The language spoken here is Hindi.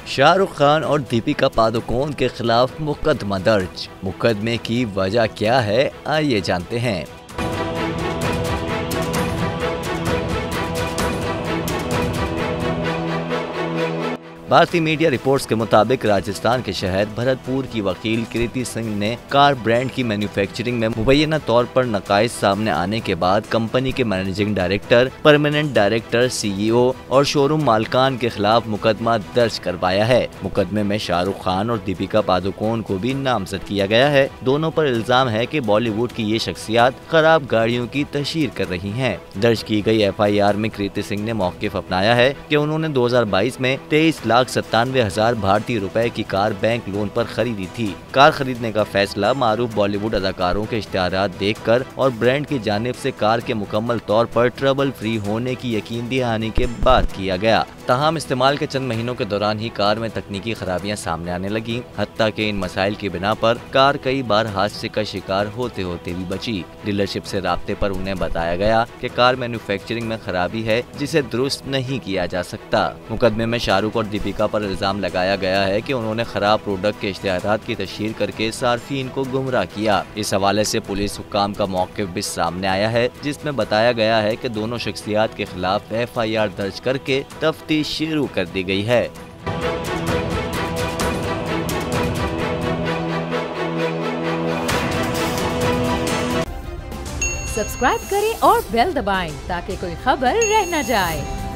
शाहरुख खान और दीपिका पादुकोण के खिलाफ मुकदमा दर्ज। मुकदमे की वजह क्या है, आइए जानते हैं। भारतीय मीडिया रिपोर्ट्स के मुताबिक राजस्थान के शहर भरतपुर की वकील कृति सिंह ने कार ब्रांड की मैन्युफैक्चरिंग में मुबैना तौर पर नकाइज सामने आने के बाद कंपनी के managing director, permanent director, CEO और शोरूम मालकान के खिलाफ मुकदमा दर्ज करवाया है। मुकदमे में शाहरुख खान और दीपिका पादुकोण को भी नामजद किया गया है। दोनों पर इल्जाम है कि बॉलीवुड की ये शख्सियत खराब गाड़ियों की तशहीर कर रही हैं। दर्ज की गई FIR में कृति सिंह ने मौक़िफ़ अपनाया है कि उन्होंने 2022 में 23,97,000 भारतीय रुपए की कार बैंक लोन पर खरीदी थी। कार खरीदने का फैसला मारूफ बॉलीवुड अदाकारों के इश्तिहारात देखकर और ब्रांड की जानिब से कार के मुकम्मल तौर पर ट्रबल फ्री होने की यकीन दहानी के बाद किया गया। ताहम इस्तेमाल के चंद महीनों के दौरान ही कार में तकनीकी खराबियां सामने आने लगी। हत्ता के इन मसाइल की बिना पर कार कई बार हादसे का शिकार होते होते भी बची। डीलरशिप से राब्ते पर उन्हें बताया गया कि कार मैन्युफैक्चरिंग में खराबी है जिसे दुरुस्त नहीं किया जा सकता। मुकदमे में शाहरुख और दीपिका पर इल्जाम लगाया गया है कि उन्होंने खराब प्रोडक्ट के इश्तिहारात की तशहीर करके सार्फिन को गुमराह किया। इस हवाले से पुलिस हुक्काम का मौक़िफ़ भी सामने आया है, जिसमें बताया गया है कि दोनों शख्सियात के खिलाफ FIR दर्ज करके तफ्तीश शुरू कर दी गई है। सब्सक्राइब करें और बेल दबाएं ताकि कोई खबर रह न जाए।